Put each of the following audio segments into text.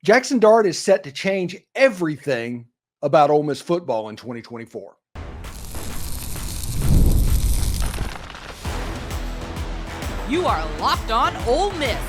Jaxson Dart is set to change everything about Ole Miss football in 2024. You are Locked On Ole Miss,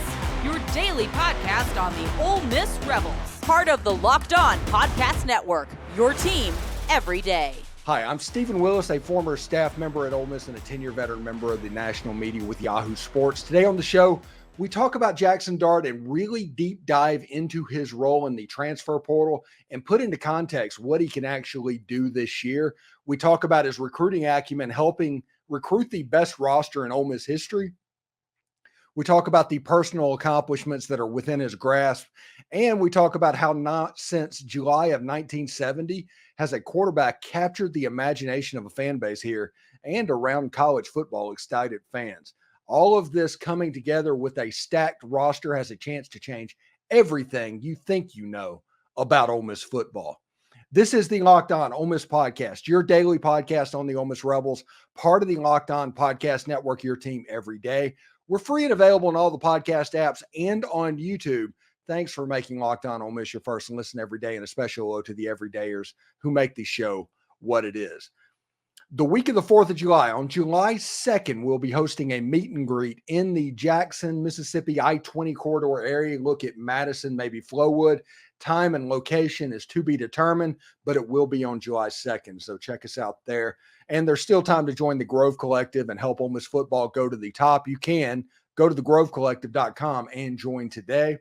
your daily podcast on the Ole Miss Rebels. Part of the Locked On Podcast Network, your team every day. Hi, I'm Stephen Willis, a former staff member at Ole Miss and a 10-year veteran member of the national media with Yahoo Sports. Today on the show, we talk about Jaxson Dart and really deep dive into his role in the transfer portal and put into context what he can actually do this year. We talk about his recruiting acumen, helping recruit the best roster in Ole Miss history. We talk about the personal accomplishments that are within his grasp, and we talk about how not since July of 1970 has a quarterback captured the imagination of a fan base here and around college football excited fans. All of this coming together with a stacked roster has a chance to change everything you think you know about Ole Miss football. This is the Locked On Ole Miss podcast, your daily podcast on the Ole Miss Rebels, part of the Locked On Podcast Network, your team every day. We're free and available in all the podcast apps and on YouTube. Thanks for making Locked On Ole Miss your first listen every day, and a special hello to the everydayers who make the show what it is. The week of the 4th of July, on July 2nd, we'll be hosting a meet and greet in the Jackson, Mississippi I-20 corridor area. Look at Madison, maybe Flowood. Time and location is to be determined, but it will be on July 2nd. So check us out there. And there's still time to join the Grove Collective and help Ole Miss football go to the top. You can go to thegrovecollective.com and join today.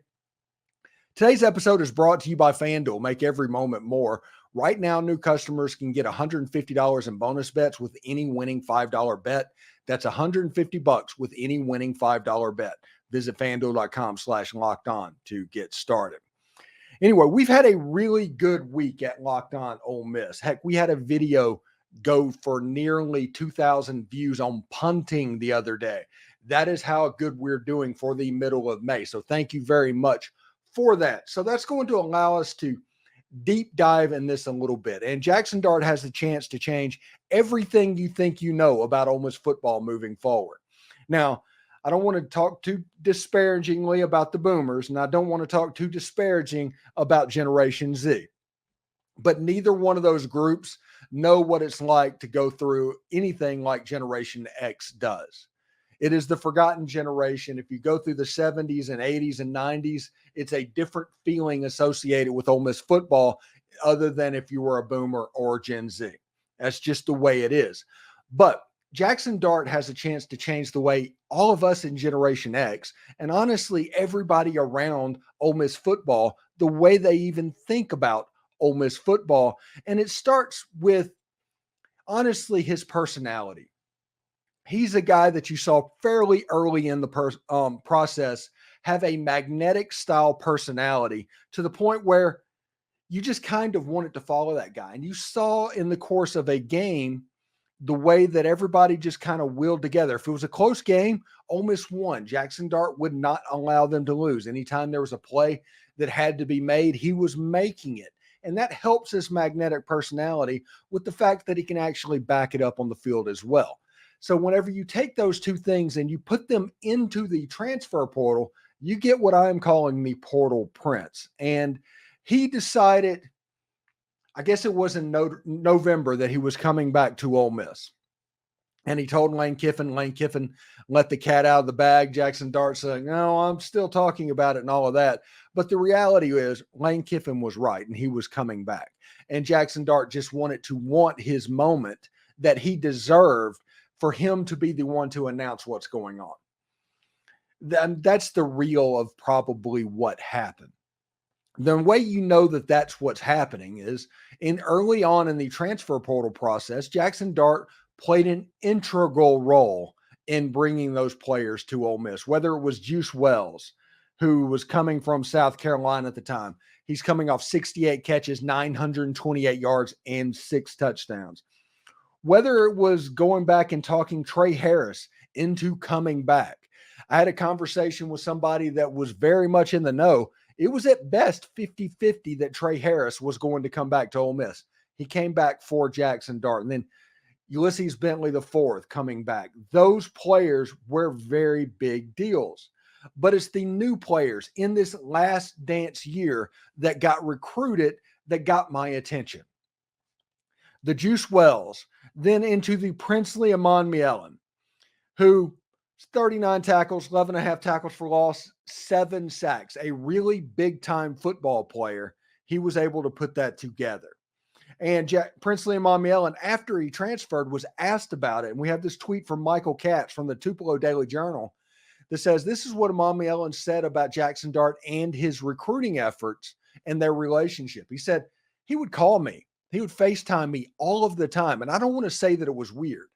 Today's episode is brought to you by FanDuel. Make every moment more. Right now, new customers can get $150 in bonus bets with any winning $5 bet. That's $150 with any winning $5 bet. Visit FanDuel.com/locked-on to get started. Anyway, we've had a really good week at Locked On Ole Miss. Heck, we had a video go for nearly 2,000 views on punting the other day. That is how good we're doing for the middle of May. So thank you very much for that. So that's going to allow us to deep dive in this a little bit. And Jaxson Dart has the chance to change everything you think you know about Ole Miss football moving forward. Now, I don't want to talk too disparagingly about the Boomers, and I don't want to talk too disparaging about Generation Z. But neither one of those groups know what it's like to go through anything like Generation X does. It is the forgotten generation. If you go through the 70s and 80s and 90s, it's a different feeling associated with Ole Miss football other than if you were a Boomer or Gen Z. That's just the way it is. But Jaxson Dart has a chance to change the way all of us in Generation X, and honestly, everybody around Ole Miss football, the way they even think about Ole Miss football. And it starts with, honestly, his personality. He's a guy that you saw fairly early in the process have a magnetic style personality to the point where you just kind of wanted to follow that guy. And you saw in the course of a game the way that everybody just kind of willed together. If it was a close game, Ole Miss won. Jaxson Dart would not allow them to lose. Anytime there was a play that had to be made, he was making it. And that helps his magnetic personality with the fact that he can actually back it up on the field as well. So whenever you take those two things and you put them into the transfer portal, you get what I'm calling the portal prince. And he decided, I guess it was in November, that he was coming back to Ole Miss. And he told Lane Kiffin let the cat out of the bag. Jaxson Dart saying, no, I'm still talking about it and all of that. But the reality is Lane Kiffin was right, and he was coming back. And Jaxson Dart just wanted to want his moment that he deserved for him to be the one to announce what's going on. That's the real of probably what happened. The way you know that that's what's happening is in early on in the transfer portal process, Jaxson Dart played an integral role in bringing those players to Ole Miss, whether it was Juice Wells, who was coming from South Carolina at the time. He's coming off 68 catches, 928 yards, and 6 touchdowns. Whether it was going back and talking Tre Harris into coming back. I had a conversation with somebody that was very much in the know. It was at best 50-50 that Tre Harris was going to come back to Ole Miss. He came back for Jaxson Dart. And then Ulysses Bentley IV coming back. Those players were very big deals. but it's the new players in this last dance year that got recruited that got my attention. The Juice Wells, then into the Princely Umanmielen, who 39 tackles, 11 and a half tackles for loss, 7 sacks, a really big time football player. He was able to put that together. And Princely Umanmielen, after he transferred, was asked about it. And we have this tweet from Michael Katz from the Tupelo Daily Journal that says, this is what Umanmielen said about Jaxson Dart and his recruiting efforts and their relationship. He said, he would call me. He would FaceTime me all of the time. And I don't want to say that it was weird,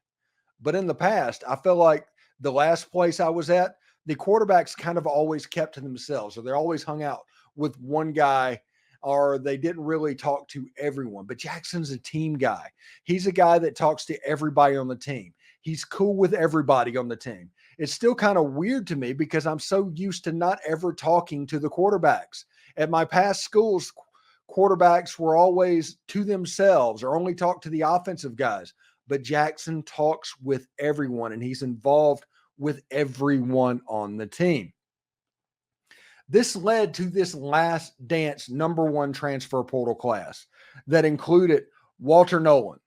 but in the past, I feel like the last place I was at, the quarterbacks kind of always kept to themselves, or they always hung out with one guy, or they didn't really talk to everyone. But Jackson's a team guy. He's a guy that talks to everybody on the team. He's cool with everybody on the team. It's still kind of weird to me because I'm so used to not ever talking to the quarterbacks. At my past schools, quarterbacks were always to themselves or only talk to the offensive guys. But Jaxson talks with everyone, and he's involved with everyone on the team. This led to this last dance #1 transfer portal class that included Walter Nolan,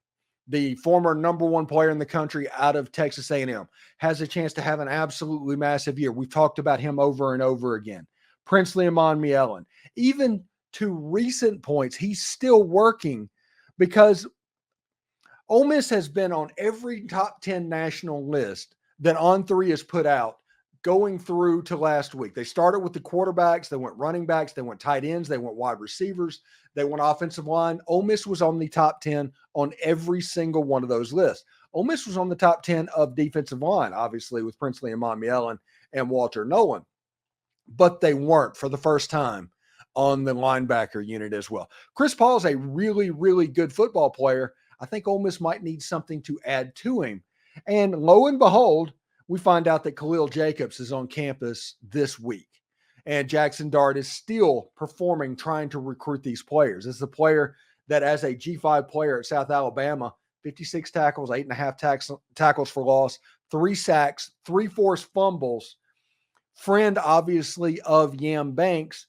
the former #1 player in the country out of Texas A&M, has a chance to have an absolutely massive year. We've talked about him over and over again. Princely Umanmielen, even to recent points, he's still working because Ole Miss has been on every top 10 national list that On3 has put out going through to last week. They started with the quarterbacks, they went running backs, they went tight ends, they went wide receivers, they went offensive line. Ole Miss was on the top 10 on every single one of those lists. Ole Miss was on the top 10 of defensive line, obviously, with Princely Umanmielen and Walter Nolan, but they weren't for the first time on the linebacker unit as well. Chris Paul is a really, really good football player. I think Ole Miss might need something to add to him. And lo and behold, we find out that Khalil Jacobs is on campus this week. And Jaxson Dart is still performing, trying to recruit these players. This is a player that, as a G5 player at South Alabama, 56 tackles, 8.5 tackles for loss, 3 sacks, 3 forced fumbles. Friend, obviously, of Yam Banks.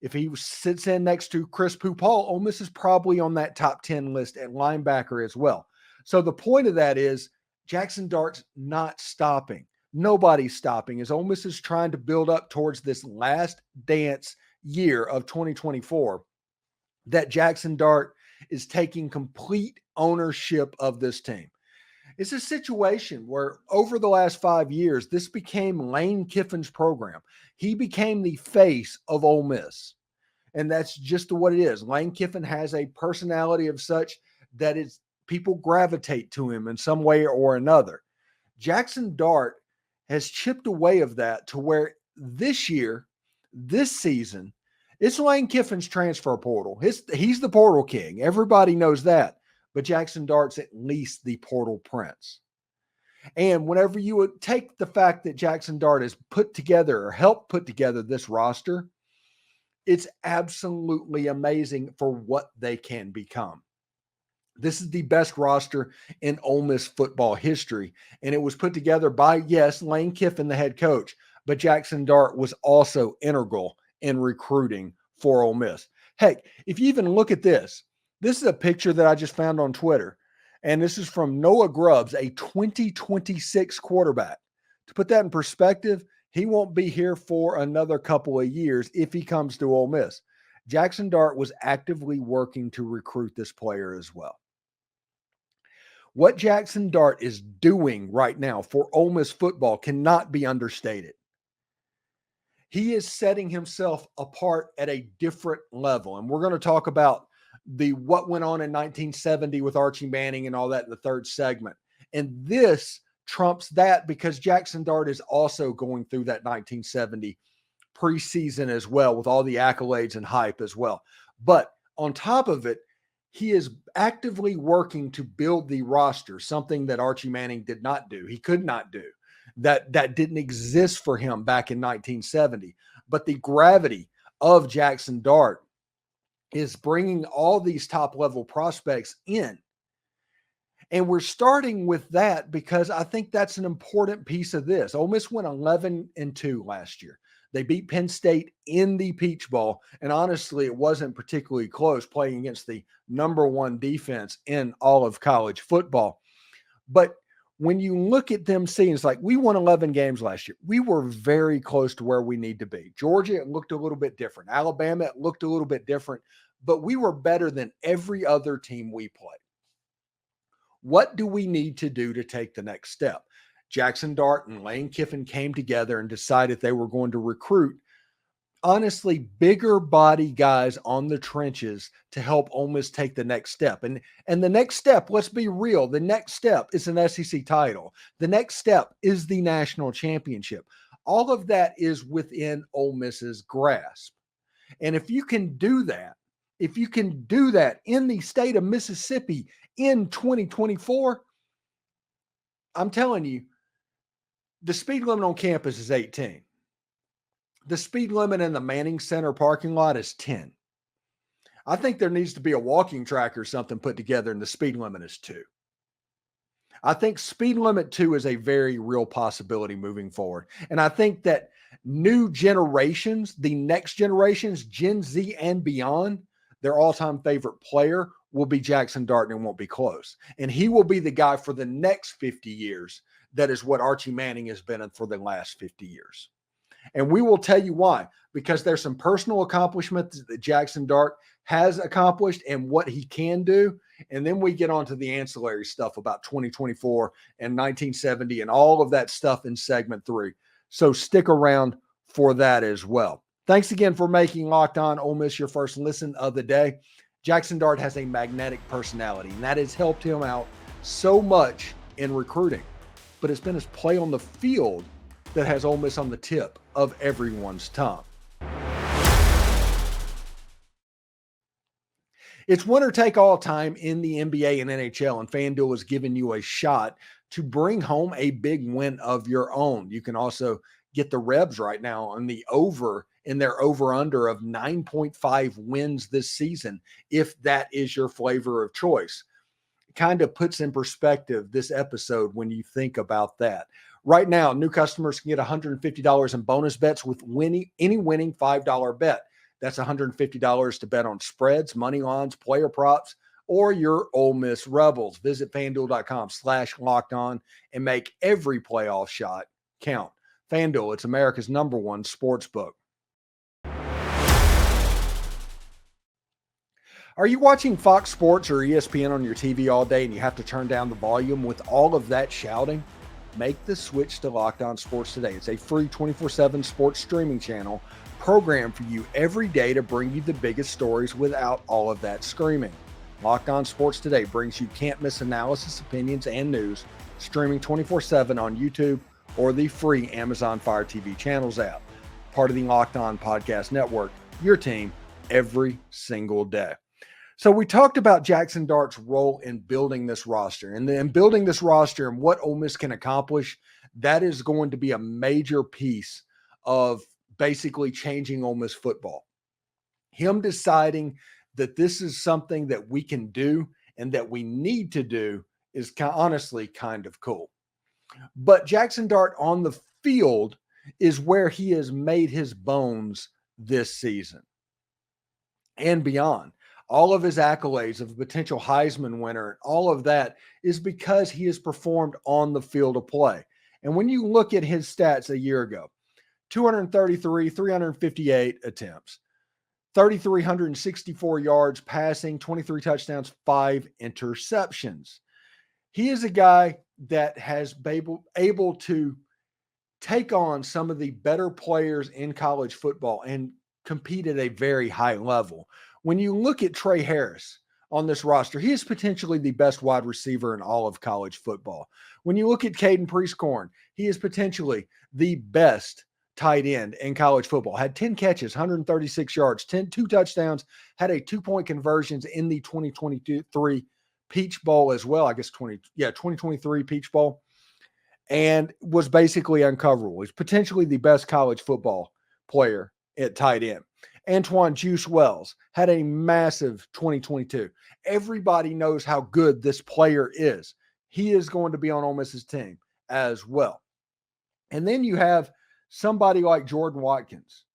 If he sits in next to Chris Paul, Ole Miss is probably on that top 10 list at linebacker as well. So the point of that is Jaxson Dart's not stopping. Nobody's stopping as Ole Miss is trying to build up towards this last dance year of 2024 that Jaxson Dart is taking complete ownership of this team. It's a situation where over the last 5 years, this became Lane Kiffin's program. He became the face of Ole Miss. And that's just what it is. Lane Kiffin has a personality of such that it's people gravitate to him in some way or another. Jaxson Dart has chipped away of that to where this year, this season, it's Lane Kiffin's transfer portal. He's the portal king. Everybody knows that. But Jaxson Dart's at least the portal prince. And whenever you would take the fact that Jaxson Dart has put together or helped put together this roster, it's absolutely amazing for what they can become. This is the best roster in Ole Miss football history. And it was put together by, yes, Lane Kiffin, the head coach, but Jaxson Dart was also integral in recruiting for Ole Miss. Heck, if you even look at this is a picture that I just found on Twitter. And this is from Noah Grubbs, a 2026 quarterback. To put that in perspective, he won't be here for another couple of years if he comes to Ole Miss. Jaxson Dart was actively working to recruit this player as well. What Jaxson Dart is doing right now for Ole Miss football cannot be understated. He is setting himself apart at a different level. And we're going to talk about what went on in 1970 with Archie Manning and all that in the third segment. And this trumps that because Jaxson Dart is also going through that 1970 preseason as well with all the accolades and hype as well. But on top of it, he is actively working to build the roster, something that Archie Manning did not do. He could not do. That didn't exist for him back in 1970. But the gravity of Jaxson Dart is bringing all these top-level prospects in. And we're starting with that because I think that's an important piece of this. Ole Miss went 11-2 last year. They beat Penn State in the Peach Bowl. And honestly, it wasn't particularly close, playing against the number one defense in all of college football. But when you look at them seeing, it's like we won 11 games last year. We were very close to where we need to be. Georgia, it looked a little bit different. Alabama, it looked a little bit different, but we were better than every other team we played. What do we need to do to take the next step? Jaxson Dart and Lane Kiffin came together and decided they were going to recruit, honestly, bigger body guys on the trenches to help Ole Miss take the next step. And the next step, let's be real, the next step is an SEC title. The next step is the national championship. All of that is within Ole Miss's grasp. And if you can do that, in the state of Mississippi in 2024, I'm telling you, the speed limit on campus is 18. The speed limit in the Manning Center parking lot is 10. I think there needs to be a walking track or something put together, and the speed limit is 2. I think speed limit 2 is a very real possibility moving forward. And I think that new generations, the next generations, Gen Z and beyond, their all-time favorite player will be Jaxson Dart, and won't be close. And he will be the guy for the next 50 years. That is what Archie Manning has been for the last 50 years. And we will tell you why, because there's some personal accomplishments that Jaxson Dart has accomplished and what he can do. And then we get on to the ancillary stuff about 2024 and 1970 and all of that stuff in segment 3. So stick around for that as well. Thanks again for making Locked On Ole Miss your first listen of the day. Jaxson Dart has a magnetic personality, and that has helped him out so much in recruiting. But it's been his play on the field that has Ole Miss on the tip of everyone's tongue. It's winner take all time in the NBA and NHL, and FanDuel is giving you a shot to bring home a big win of your own. You can also get the Rebs right now on the over in their over-under of 9.5 wins this season, if that is your flavor of choice. It kind of puts in perspective this episode when you think about that. Right now, new customers can get $150 in bonus bets with any winning $5 bet. That's $150 to bet on spreads, money lines, player props, or your Ole Miss Rebels. Visit FanDuel.com/lockedon and make every playoff shot count. FanDuel, it's America's #1 sports book. Are you watching Fox Sports or ESPN on your TV all day and you have to turn down the volume with all of that shouting? Make the switch to Locked On Sports today. It's a free 24/7 sports streaming channel programmed for you every day to bring you the biggest stories without all of that screaming. Locked On Sports Today brings you can't-miss analysis, opinions, and news, streaming 24/7 on YouTube or the free Amazon Fire TV channels app. Part of the Locked On Podcast Network, your team every single day. So we talked about Jaxson Dart's role in building this roster, and then building this roster and what Ole Miss can accomplish. That is going to be a major piece of basically changing Ole Miss football. Him deciding that this is something that we can do and that we need to do is honestly kind of cool. But Jaxson Dart on the field is where he has made his bones this season and beyond. All of his accolades of a potential Heisman winner, all of that is because he has performed on the field of play. And when you look at his stats a year ago, 233, 358 attempts, 3,364 yards passing, 23 touchdowns, 5 interceptions. He is a guy that has been able to take on some of the better players in college football and compete at a very high level. When you look at Tre Harris on this roster, he is potentially the best wide receiver in all of college football. When you look at Caden Prieskorn, he is potentially the best tight end in college football. Had 10 catches, 136 yards, 2 touchdowns, had a 2-point conversions in the 2023 Peach Bowl as well. 2023 Peach Bowl, and was basically uncoverable. He's potentially the best college football player at tight end. Antoine Juice Wells had a massive 2022. Everybody knows how good this player is. He is going to be on Ole Miss's team as well. And then you have somebody like Jordan Watkins,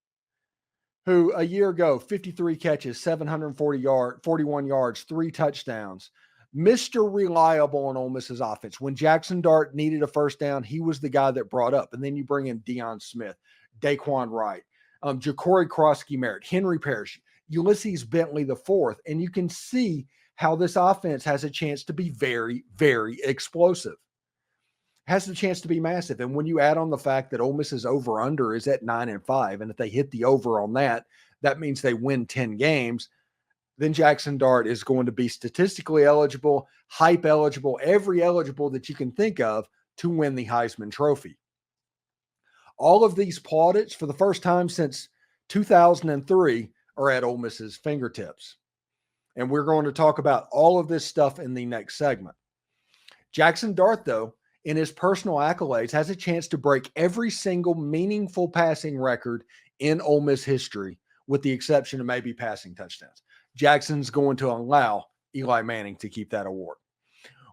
who a year ago, 53 catches, 41 yards, 3 touchdowns, Mr. Reliable on Ole Miss's offense. When Jaxson Dart needed a first down, he was the guy that brought up. And then you bring in Deion Smith, Daquan Wright, Ja'Cory Krosky-Merritt, Henry Parrish, Ulysses Bentley IV, and you can see how this offense has a chance to be very, very explosive. Has the chance to be massive. And when you add on the fact that Ole Miss's over-under is at 9-5, and if they hit the over on that, that means they win 10 games, then Jaxson Dart is going to be statistically eligible, hype eligible, every eligible that you can think of to win the Heisman Trophy. All of these plaudits for the first time since 2003 are at Ole Miss's fingertips. And we're going to talk about all of this stuff in the next segment. Jaxson Dart, though, in his personal accolades, has a chance to break every single meaningful passing record in Ole Miss history, with the exception of maybe passing touchdowns. Jackson's going to allow Eli Manning to keep that award.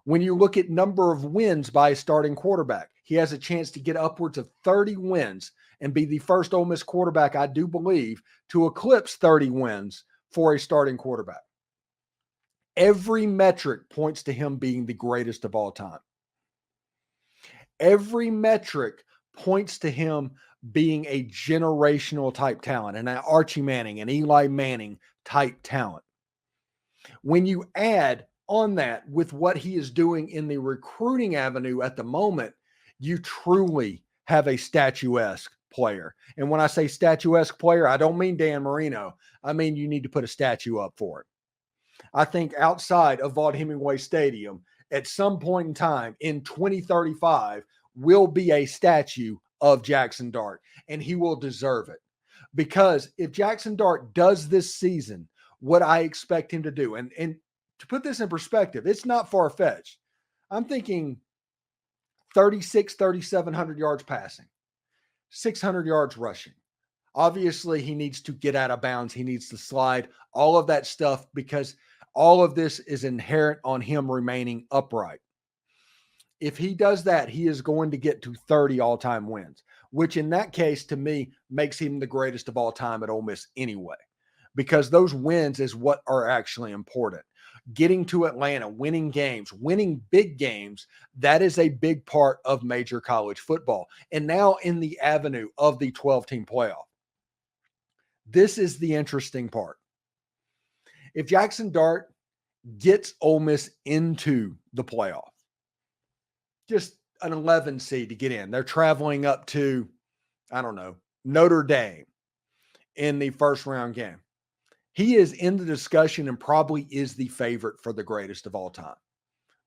When you look at number of wins by a starting quarterback, he has a chance to get upwards of 30 wins and be the first Ole Miss quarterback, I do believe, to eclipse 30 wins for a starting quarterback. Every metric points to him being the greatest of all time. Every metric points to him being a generational type talent, and an Archie Manning and Eli Manning type talent. When you add on that with what he is doing in the recruiting avenue at the moment, you truly have a statuesque player. And when I say statuesque player, I don't mean Dan Marino. I mean, you need to put a statue up for it. I think outside of Vaught-Hemingway Stadium, at some point in time in 2035, will be a statue of Jaxson Dart, and he will deserve it. Because if Jaxson Dart does this season what I expect him to do, and to put this in perspective, it's not far-fetched. I'm thinking 3,700 yards passing, 600 yards rushing. Obviously, he needs to get out of bounds. He needs to slide, all of that stuff, because all of this is inherent on him remaining upright. If he does that, he is going to get to 30 all-time wins, which in that case, to me, makes him the greatest of all time at Ole Miss anyway, because those wins is what are actually important. Getting to Atlanta, winning games, winning big games, that is a big part of major college football. And now in the avenue of the 12-team playoff. This is the interesting part. If Jaxson Dart gets Ole Miss into the playoff, just an 11 seed to get in, they're traveling up to, I don't know, Notre Dame in the first round game. He is in the discussion and probably is the favorite for the greatest of all time,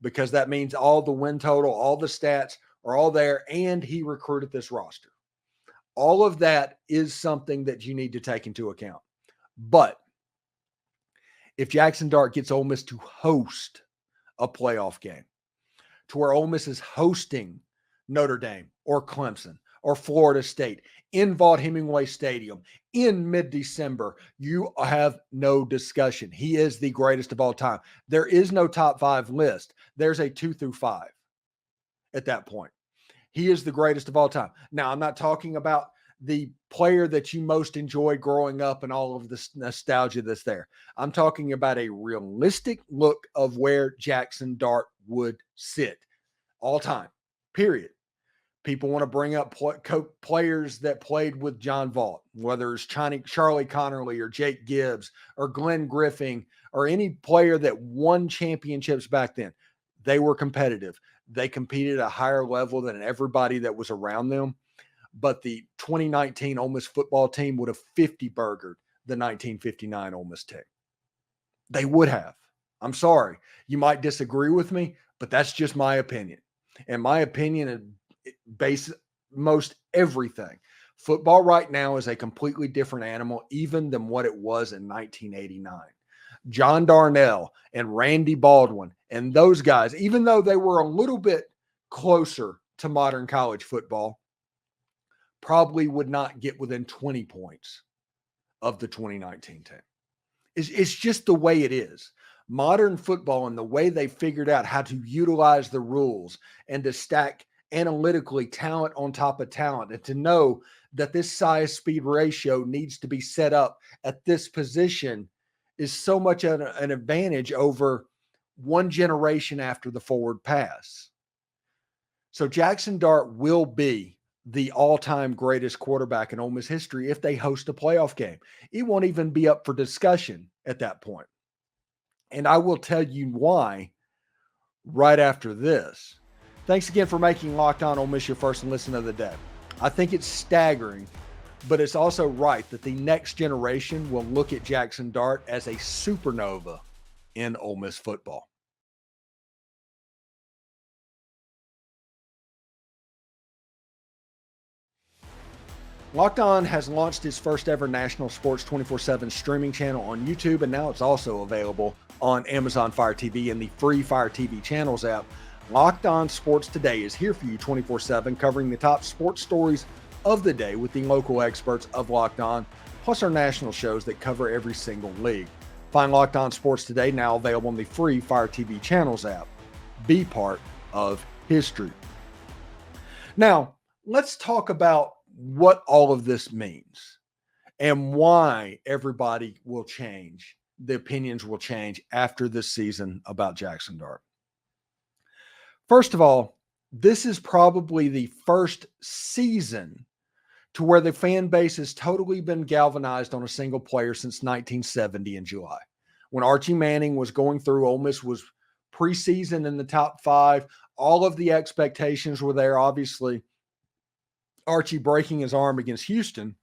because that means all the win total, all the stats are all there, and he recruited this roster. All of that is something that you need to take into account. But if Jaxson Dart gets Ole Miss to host a playoff game, to where Ole Miss is hosting Notre Dame or Clemson or Florida State in Vaught-Hemingway Stadium in mid-December, you have no discussion. He is the greatest of all time. There is no top 5 list. There's a 2 through 5 at that point. He is the greatest of all time. Now, I'm not talking about the player that you most enjoyed growing up and all of this nostalgia that's there. I'm talking about a realistic look of where Jaxson Dart would sit all time, period. People want to bring up players that played with John Vaught, whether it's Charlie Connerly or Jake Gibbs or Glenn Griffin or any player that won championships back then. They were competitive. They competed at a higher level than everybody that was around them. But the 2019 Ole Miss football team would have 50-burgered the 1959 Ole Miss team. They would have. I'm sorry. You might disagree with me, but that's just my opinion. And my opinion base most everything. Football right now is a completely different animal, even than what it was in 1989. John Darnell and Randy Baldwin and those guys, even though they were a little bit closer to modern college football, probably would not get within 20 points of the 2019 team. It's just the way it is. Modern football and the way they figured out how to utilize the rules and to stack analytically talent on top of talent, and to know that this size speed ratio needs to be set up at this position is so much an advantage over one generation after the forward pass. So Jaxson Dart will be the all-time greatest quarterback in Ole Miss history if they host a playoff game. It won't even be up for discussion at that point. And I will tell you why right after this. Thanks again for making Locked On Ole Miss your first listen of the day. I think it's staggering, but it's also right that the next generation will look at Jaxson Dart as a supernova in Ole Miss football. Locked On has launched its first ever national sports 24/7 streaming channel on YouTube, and now it's also available on Amazon Fire TV and the free Fire TV channels app. Locked On Sports Today is here for you 24/7, covering the top sports stories of the day with the local experts of Locked On, plus our national shows that cover every single league. Find Locked On Sports Today now available on the free Fire TV channels app. Be part of history. Now, let's talk about what all of this means and why everybody will change. The opinions will change after this season about Jaxson Dart. First of all, this is probably the first season to where the fan base has totally been galvanized on a single player since 1970 in July. When Archie Manning was going through, Ole Miss was preseason in the top 5. All of the expectations were there, obviously. Archie breaking his arm against Houston,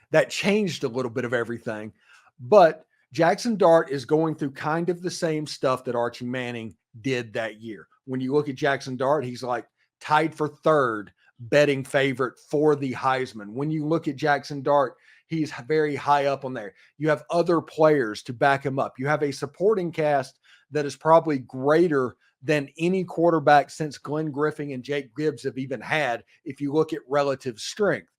that changed a little bit of everything. But Jaxson Dart is going through kind of the same stuff that Archie Manning did that year. When you look at Jaxson Dart, he's like tied for third betting favorite for the Heisman. When you look at Jaxson Dart, he's very high up on there. You have other players to back him up. You have a supporting cast that is probably greater than any quarterback since Glenn Griffin and Jake Gibbs have even had, if you look at relative strength.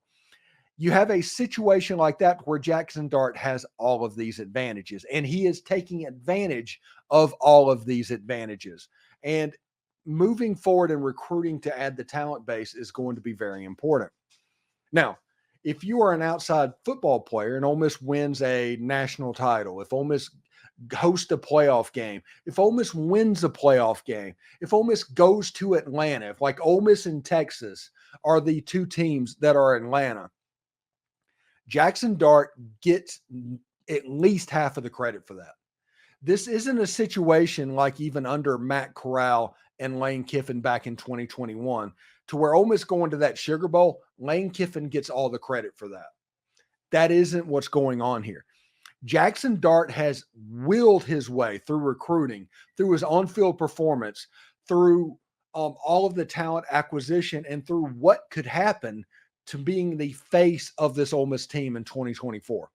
You have a situation like that where Jaxson Dart has all of these advantages, and he is taking advantage of all of these advantages. And moving forward and recruiting to add the talent base is going to be very important. Now, if you are an outside football player and Ole Miss wins a national title, if Ole Miss hosts a playoff game, if Ole Miss wins a playoff game, if Ole Miss goes to Atlanta, if like Ole Miss and Texas are the two teams that are in Atlanta, Jaxson Dart gets at least half of the credit for that. This isn't a situation like even under Matt Corral and Lane Kiffin back in 2021, to where Ole Miss going to that Sugar Bowl, Lane Kiffin gets all the credit for that. That isn't what's going on here. Jaxson Dart has willed his way through recruiting, through his on-field performance, through all of the talent acquisition, and through what could happen to being the face of this Ole Miss team in 2024.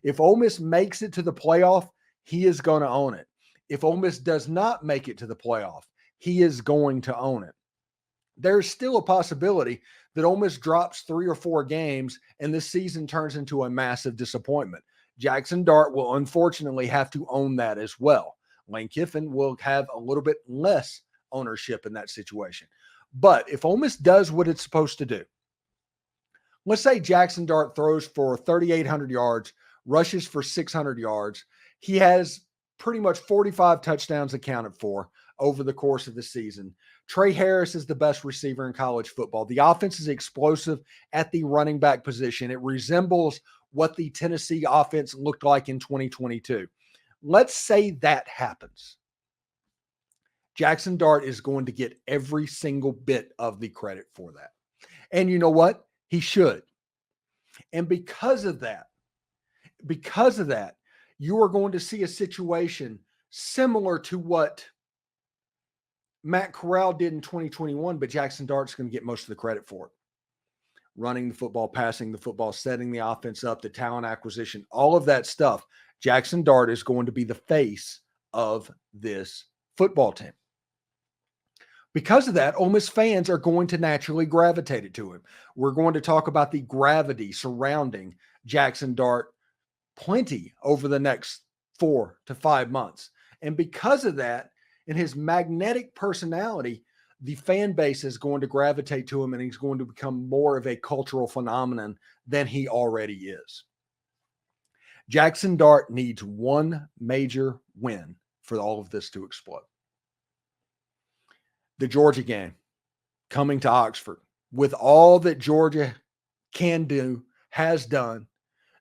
If Ole Miss makes it to the playoff, he is going to own it. If Ole Miss does not make it to the playoff, he is going to own it. There's still a possibility that Ole Miss drops 3 or 4 games and this season turns into a massive disappointment. Jaxson Dart will unfortunately have to own that as well. Lane Kiffin will have a little bit less ownership in that situation. But if Ole Miss does what it's supposed to do, let's say Jaxson Dart throws for 3,800 yards, rushes for 600 yards. He has pretty much 45 touchdowns accounted for over the course of the season. Tre Harris is the best receiver in college football. The offense is explosive at the running back position. It resembles what the Tennessee offense looked like in 2022. Let's say that happens. Jaxson Dart is going to get every single bit of the credit for that. And you know what? He should. And because of that, you are going to see a situation similar to what Matt Corral did in 2021, but Jaxson Dart's going to get most of the credit for it. Running the football, passing the football, setting the offense up, the talent acquisition, all of that stuff. Jaxson Dart is going to be the face of this football team. Because of that, Ole Miss fans are going to naturally gravitate to him. We're going to talk about the gravity surrounding Jaxson Dart plenty over the next 4 to 5 months. And because of that, and his magnetic personality, the fan base is going to gravitate to him and he's going to become more of a cultural phenomenon than he already is. Jaxson Dart needs one major win for all of this to explode. The Georgia game coming to Oxford with all that Georgia can do, has done,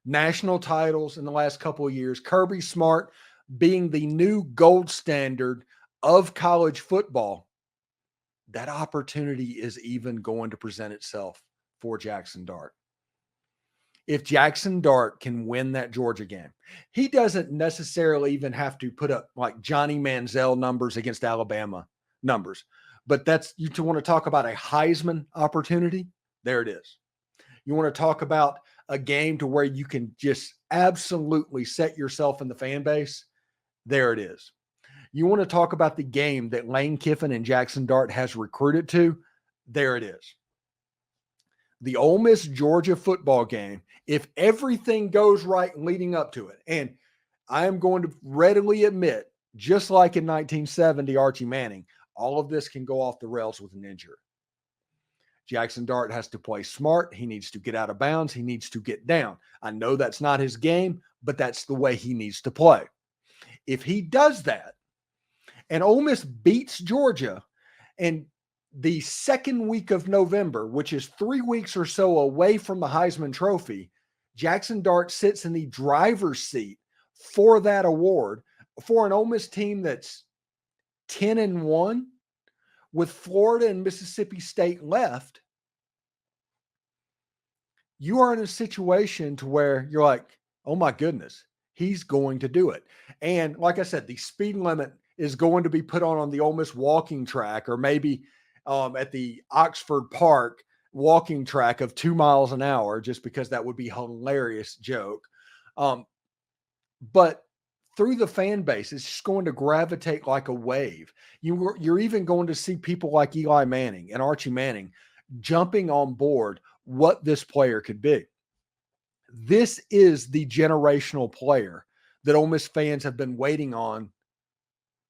national titles in the last couple of years, Kirby Smart being the new gold standard of college football, that opportunity is even going to present itself for Jaxson Dart. If Jaxson Dart can win that Georgia game, he doesn't necessarily even have to put up like Johnny Manziel numbers against Alabama numbers. But that's, you want to talk about a Heisman opportunity? There it is. You want to talk about a game to where you can just absolutely set yourself in the fan base? There it is. You want to talk about the game that Lane Kiffin and Jaxson Dart has recruited to? There it is. The Ole Miss Georgia football game, if everything goes right leading up to it, and I am going to readily admit, just like in 1970, Archie Manning, all of this can go off the rails with an injury. Jaxson Dart has to play smart. He needs to get out of bounds. He needs to get down. I know that's not his game, but that's the way he needs to play. If he does that, and Ole Miss beats Georgia, and the second week of November, which is 3 weeks or so away from the Heisman Trophy, Jaxson Dart sits in the driver's seat for that award for an Ole Miss team that's 10-1 with Florida and Mississippi State left. You are in a situation to where you're like, oh my goodness, he's going to do it. And like I said, the speed limit is going to be put on the Ole Miss walking track, or maybe at the Oxford Park walking track of 2 miles an hour, just because that would be a hilarious joke. But through the fan base, it's just going to gravitate like a wave. You're even going to see people like Eli Manning and Archie Manning jumping on board what this player could be. This is the generational player that Ole Miss fans have been waiting on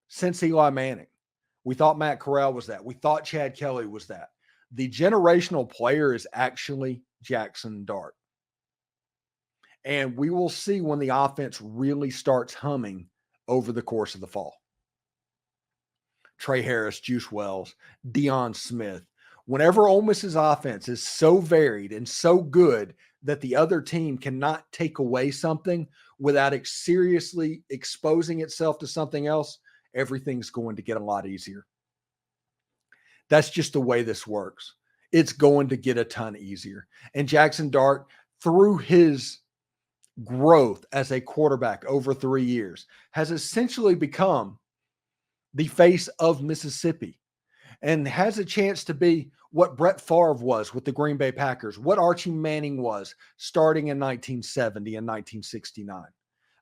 since Eli Manning. We thought Matt Corral was that. We thought Chad Kelly was that. The generational player is actually Jaxson Dart. And we will see when the offense really starts humming over the course of the fall. Tre Harris, Juice Wells, Deion Smith. Whenever Ole Miss's offense is so varied and so good that the other team cannot take away something without it seriously exposing itself to something else, everything's going to get a lot easier. That's just the way this works. It's going to get a ton easier. And Jaxson Dart, through his growth as a quarterback over 3 years, has essentially become the face of Mississippi and has a chance to be what Brett Favre was with the Green Bay Packers, what Archie Manning was starting in 1970 and 1969.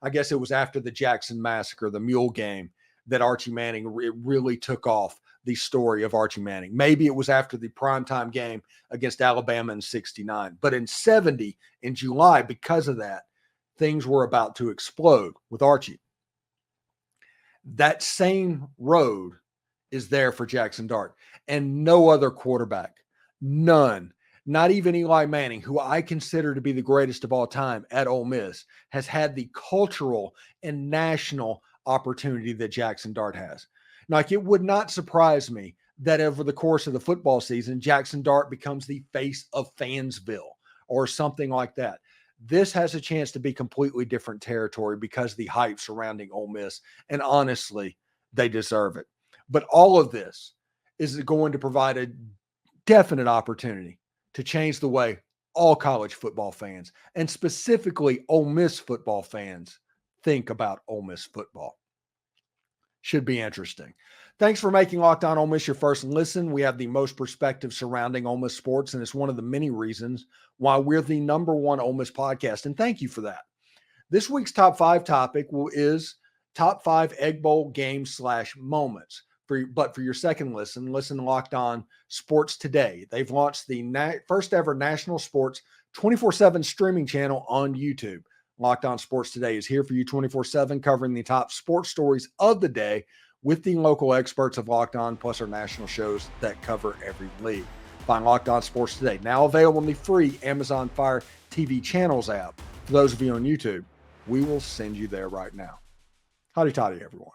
I guess it was after the Jackson Massacre, the Mule Game, that Archie Manning really took off the story of Archie Manning. Maybe it was after the primetime game against Alabama in 69. But in 70, in July, because of that, things were about to explode with Archie. That same road is there for Jaxson Dart. And no other quarterback, none, not even Eli Manning, who I consider to be the greatest of all time at Ole Miss, has had the cultural and national opportunity that Jaxson Dart has. Like, it would not surprise me that over the course of the football season, Jaxson Dart becomes the face of Fansville or something like that. This has a chance to be completely different territory because of the hype surrounding Ole Miss, and honestly, they deserve it. But all of this is going to provide a definite opportunity to change the way all college football fans, and specifically Ole Miss football fans, think about Ole Miss football. Should be interesting. Thanks for making Locked On Ole Miss your first listen. We have the most perspective surrounding Ole Miss sports, and it's one of the many reasons why we're the #1 Ole Miss podcast, and thank you for that. This week's top 5 topic is top 5 Egg Bowl games / moments. But for your second listen to Locked On Sports Today. They've launched the first ever national sports 24/7 streaming channel on YouTube. Locked On Sports Today is here for you 24/7, covering the top sports stories of the day with the local experts of Locked On, plus our national shows that cover every league. Find Locked On Sports Today, now available in the free Amazon Fire TV channels app. For those of you on YouTube, we will send you there right now. Howdy toddy, everyone.